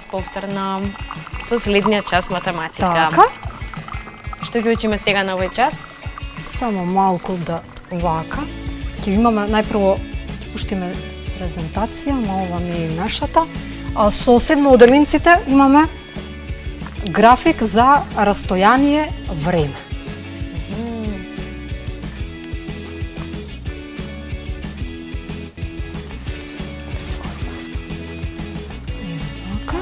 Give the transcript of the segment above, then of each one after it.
вас повторно со следниот час математика. Така, Што ќе учиме сега на овој час? само малку да вака. Ќе имаме најпрво пуштиме презентација, но ова не е нашата. Со седмооделниците имаме график за растојание време. Така.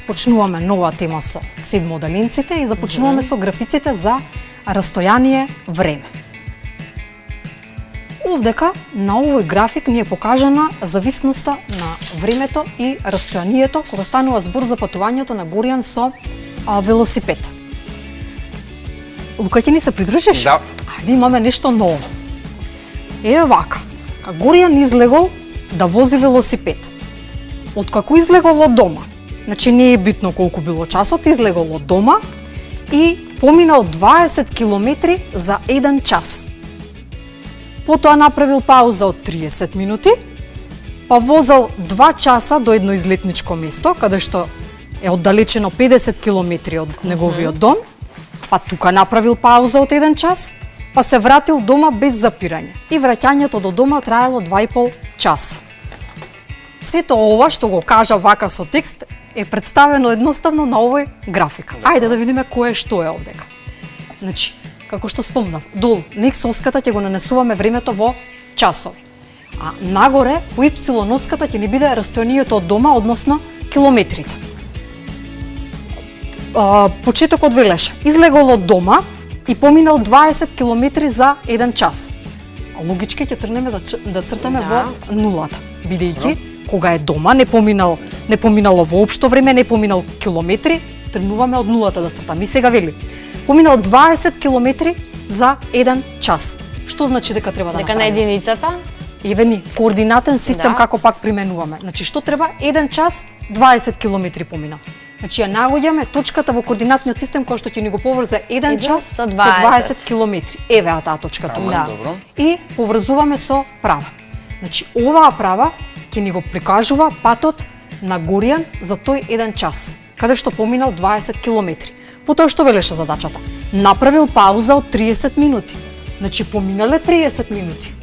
Почнуваме нова тема со седмооделенците и започнуваме со графиците за растојание време. Овдека на овој график ни е покажана зависноста на времето и растојанието кога станува збор за патувањето на Горијан со велосипед. Лука, ќе ни се придружиш? Да. Ајде, имаме нешто ново. Еве вака, Горијан излегол да вози велосипед. Откако излегол од дома, значи не е битно колку било часот, излегол од дома и поминал 20 километри за 1 час. Потоа направил пауза од 30 минути, па возел 2 часа до едно излетничко место, каде што е оддалечено 50 километри од неговиот дом, па тука направил пауза од 1 час, па се вратил дома без запирање. И враќањето до дома траело 2,5 часа. Сето ова што го кажа вака со текст е представено едноставно на овој график. Ајде да видиме кое што е овдека. Значи, како што спомнав, долу х-оската ќе го нанесуваме времето во часови. А нагоре по y-оската ќе ни биде растојанието од дома, односно километрите. Почетокот велеше, излегол од дома и поминал 20 километри за 1 час. Логички ќе тргнеме да цртаме во нулата, бидејќи кога е дома, не поминало воопшто време, не поминал километри, тргнуваме од нулата да цртаме. И сега вели, поминал 20 километри за 1 час. Што значи дека треба да направиме? Дека на единицата? Еве ни, координатен систем Да. како пак применуваме. Значи, што треба? 1 час, 20 километри поминал. Значи, ја наоѓаме точката во координатниот систем кој што ќе ни го поврзе 1 час со со 20 20 километри. Еве таа точка тука. Да. Добро. И поврзуваме со права. Значи, оваа права ќе ни го прикажува патот на Горијан за тој 1 час, каде што поминал 20 километри. Потоа што велеше задачата? Направил пауза од 30 минути. Значи, поминале 30 минути.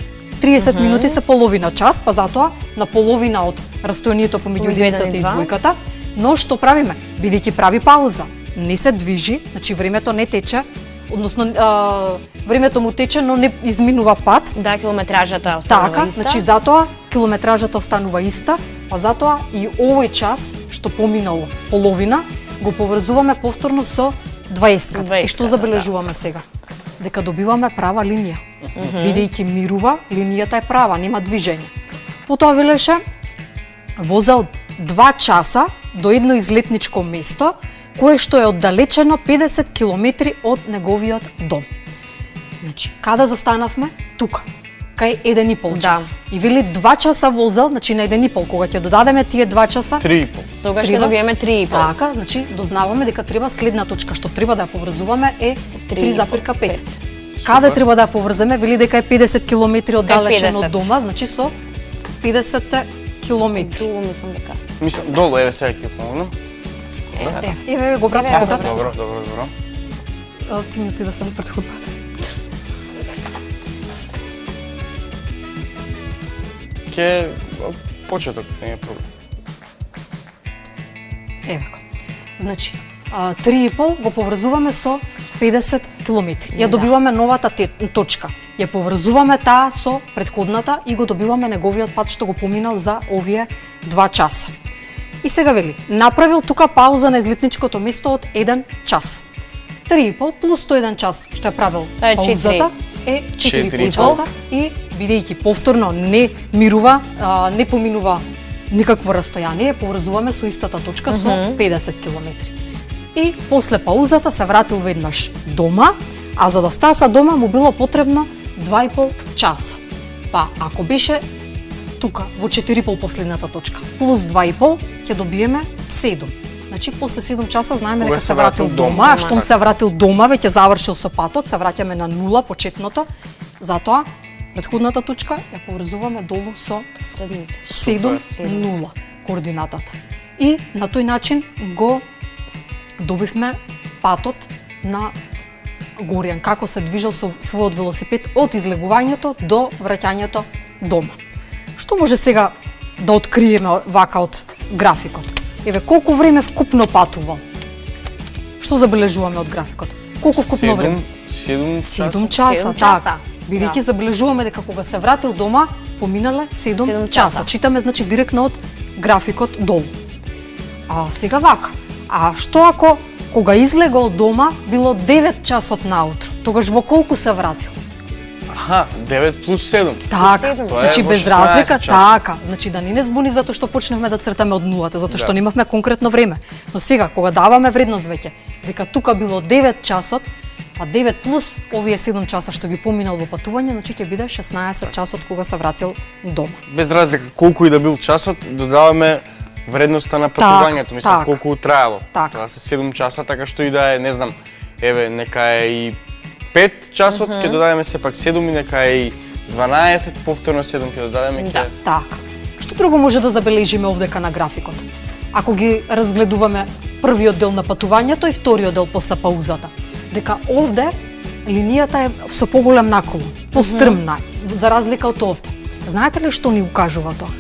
30 минути се половина час, па затоа на половина од растојанието помеѓу единицата и двојката. Но што правиме? Бидејќи прави пауза, не се движи, значи времето не тече, односно времето му тече, но не изминува пат. Да, километражата останува Така, иста. значи затоа километражата останува иста, па затоа и овој час што поминало половина го поврзуваме повторно со 20-ката. И што забележуваме сега? Дека добиваме права линија. Бидејќи мирува, линијата е права, нема движење. Потоа велеше возел 2 часа до едно излетничко место, кое што е оддалечено 50 километри од неговиот дом. Значи, каде застанавме? Тука, кај 1,5 час. И вели 2 часа возел, значи на 1,5, кога ќе додадеме тие 2 часа, 3,5. Тогаш ќе добиеме 3,5. така, значи дознаваме дека треба следна точка што треба да ја поврзуваме е 3,5. Каде треба да ја поврземе? Вели дека е 50 километри оддалечено од 50. дома, значи со 50 километри. Друго мислам дека. Мислам, долу, еве сега ќе помогнам. Еве, го врати, го врати. Добро, добро, добро. Ти ми отида само претходната. Ќе почеток не е проблем. Еве го. Значи, 3,5 го поврзуваме со 50 километри. Ја добиваме новата точка. Ја поврзуваме таа со претходната и го добиваме неговиот пат што го поминал за овие 2 часа. И сега вели, направил тука пауза на излетничкото место од 1 час. 3,5 плюс 101 час што е правил Тоа е паузата е 4,5 4,5 часа и бидејќи повторно не мирува, не поминува никакво растојание, поврзуваме со истата точка со 50 километри. И после паузата се вратил веднаш дома, а за да стаса дома му било потребно 2,5 часа. Па ако беше тука во 4,5 последната точка плюс 2,5 ќе добиеме 7. Значи после 7 часа знаеме Кога дека се се вратил вратил дома. дома, а штом се вратил дома, веќе завршил со патот, се враќаме на нула, почетното. Затоа претходната точка ја поврзуваме долу со Седмица. 7-0 координатата. И на тој начин го добивме патот на Горијан, како се движел со својот велосипед од излегувањето до враќањето дома. Што може сега да откриеме вака од графикот? Еве, колку време вкупно патувал? Што забележуваме од графикот? Колку вкупно време? 7 7 часа. часа, 7 така. часа. Бидејќи забележуваме дека кога се вратил дома, поминале 7 7 часа. часа. Читаме, значи, директно од графикот долу. А сега вака. А што ако кога излегол од дома било 9 часот наутро? Тогаш во колку се вратил? Аха, 9 плюс 7. Така, седум. Тоа е значи во без 16 разлика, часот. така. Значи да не збуни затоа што почнавме да цртаме од нулата, затоа што Да. немавме конкретно време. Но сега кога даваме вредност веќе, дека тука било 9 часот, а 9 плюс овие 7 часа што ги поминал во патување, значи ќе биде 16 часот кога се вратил дома. Без разлика колку и да бил часот, додаваме вредноста на патувањето, мислам така. колку траело. Така. Тоа се 7 часа, така што и да е, не знам, еве нека е и 5 часот, ќе додадеме сепак 7 и нека е и 12, повторно 7 ќе додадеме, ќе... Да. Така. Што друго може да забележиме овдека на графикот? Ако ги разгледуваме првиот дел на патувањето и вториот дел после паузата, дека овде линијата е со поголем наклон, пострмна, за разлика од овде. Знаете ли што ни укажува тоа?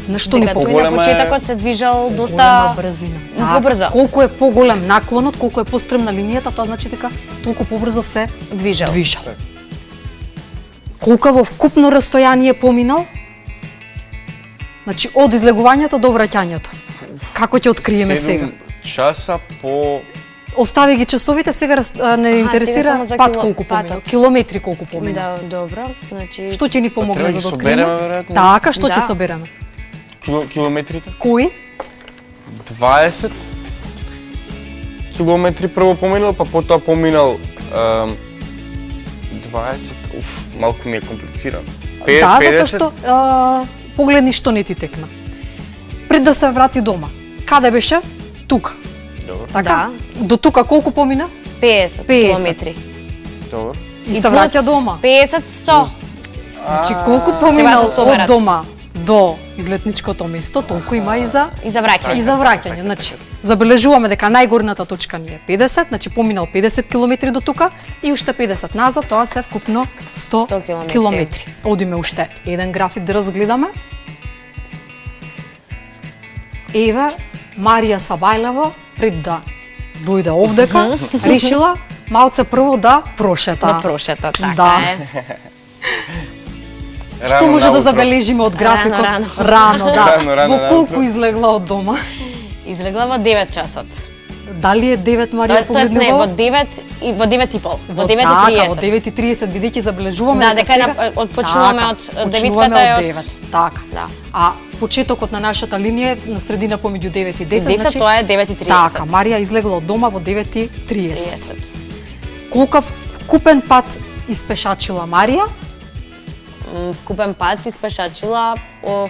На што ни Дека тој поголем? на Поголема е- почетокот се движел Голема доста брзина. побрзо. Колку е поголем наклонот, колку е пострмна линијата, тоа значи дека толку побрзо се движел. движел. Колку во вкупно растојание поминал? Значи од излегувањето до враќањето. Како ќе откриеме 7 сега? часа по... Остави ги часовите, сега не сега интересира само за пат колку поминал, патот. километри колку поминал. Да, добро, значи Што ќе ни помогне треба за ги да откриеме? собереме, веројатно. Така, што ќе Да. собереме? Километрите? Кои? 20 километри прво поминал, па потоа поминал 20, малку ми е комплицирано. Да, затоа што погледни што не ти текна. Пред да се врати дома. Каде беше? Тука. Добро, Така? До тука колку помина? 50 50. километри. добро. И се враќа дома. 50-100. Значи колку Треба поминал да се соберат. од дома до излетничкото место, толку има и за И за враќање. и за враќање. Значи, забележуваме дека најгорната точка ни е 50, значи поминал 50 километри до тука и уште 50 назад, тоа се вкупно 100 100 километри. километри. Одиме уште еден график да разгледаме. Еве, Марија Сабајлева, пред да дојде овдека, решила малце прво да прошета. Да прошета, така Да. е. Што може да наутро. забележиме од графикот? Рано. Рано, да. Рано, Во колку наутро. излегла од дома? Излегла во 9 часот. Дали е 9 Марија Тоест не, погледнува? во 9 и во 9 и пол. Во Така, 9:30. во 9:30, бидејќи забележуваме Да, дека сега- почнуваме Така, од почнуваме девитката е од 9. Така. Да. А почетокот на нашата линија е на средина помеѓу 9 и 10, 10 значи тоа е 9:30. така, Марија излегла од дома во 9:30. 30. Колкав вкупен пат испешачила Марија? Вкупен пат испешачила 8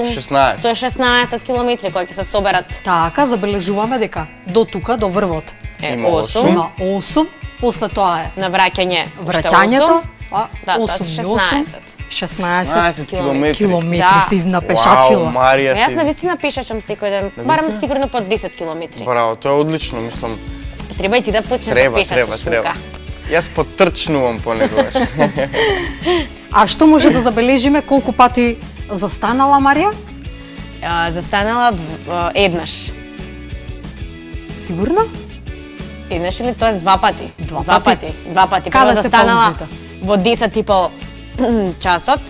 16. Тоа е 16 километри кои ќе се соберат. Така, забележуваме дека до тука, до врвот, Е Има 8 има 8, после тоа е на враќање. уште враќањето, 8. а Да, тоа 8 се и 8, 16. 16 километри. километри Да. се изнапешачила. Вау, Марија Јас си... навистина пишачам секој ден, барам сигурно по 10 километри. Браво, тоа е одлично, мислам. Треба и ти да почнеш да Треба, пишаш треба, со треба. шмука. Јас потрчнувам понекогаш. А што може да забележиме колку пати застанала Марија? Застанала еднаш. Сигурно? Еднаш или тоа е два пати? Два пати. Два пати. Каде Прво се застанала паузите? во 10 и пол часот.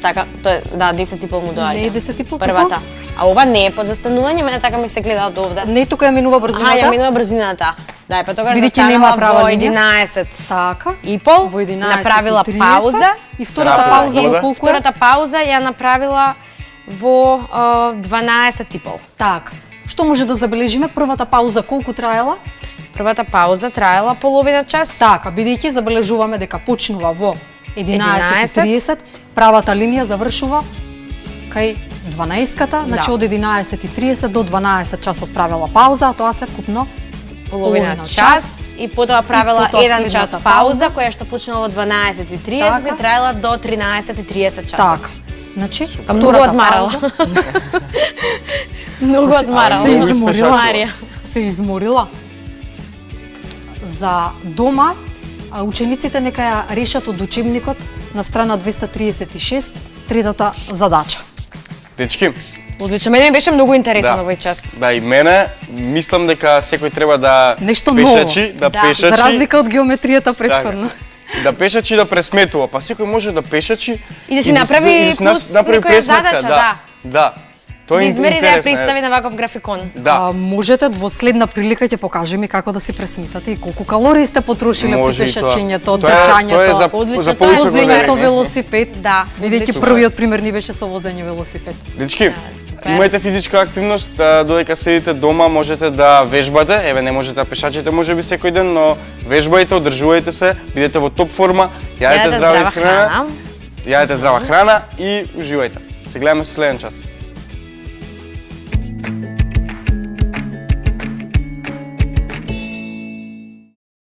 Така, тоа е, да, 10 и пол му доаѓа. Не е 10 и пол, Првата. А ова не е по застанување, мене така ми се гледа од овде. Не тука ја минува брзината? Аха, ја минува брзината. Да, па тогаш Бидејќи нема застанала права во линија. 11 Така. и пол, Во 11 направила и 30, пауза. И втората Направила пауза во вода. колку е? Втората пауза ја направила во 12 и пол. Така. Што може да забележиме? Првата пауза колку траела? Првата пауза траела половина час. Така, бидејќи забележуваме дека почнува во 11:30, 11, правата линија завршува кај 12-ката, значи Да. од 11:30 до 12 часот правила пауза, тоа се вкупно половина час и потоа правила потоа 1 час следната пауза која што почнала во 12:30 Така. и траела до 13:30 часот. така. Значи, Многу втората одмарала. пауза, Многу одмарала. се Многу изморила, Марија. се изморила. За дома, учениците нека ја решат од учебникот на страна 236 третата задача. Дечки, Одлично, мене ми беше многу интересен овој час. Да, и мене мислам дека секој треба да Нешто пешачи, ново. да Да, пешачи. За разлика од геометријата претходно. Да пешачи и да пресметува. Па секој може да пешачи И да си направи плюс направи некоја пресметка, задача, да. Да. Тоа Да е измери да ја интересно, представи на ваков графикон. Да. Можете во следна прилика ќе покажеме како да си пресметате и колку калории сте потрошиле по Може и тоа. пешачењето, од Тоа е за трчањето, Одлично, за тоа е повисоко супер. возењето одење. велосипед. Да, Бидејќи одлично. првиот пример ни беше со возење велосипед. Дечки, супер. имајте физичка активност, додека седите дома можете да вежбате, еве не можете да пешачите можеби секој ден, но вежбајте, одржувајте се, бидете во топ форма, јадете здрава храна, јадете здрава храна и уживајте. Се гледаме со следен час.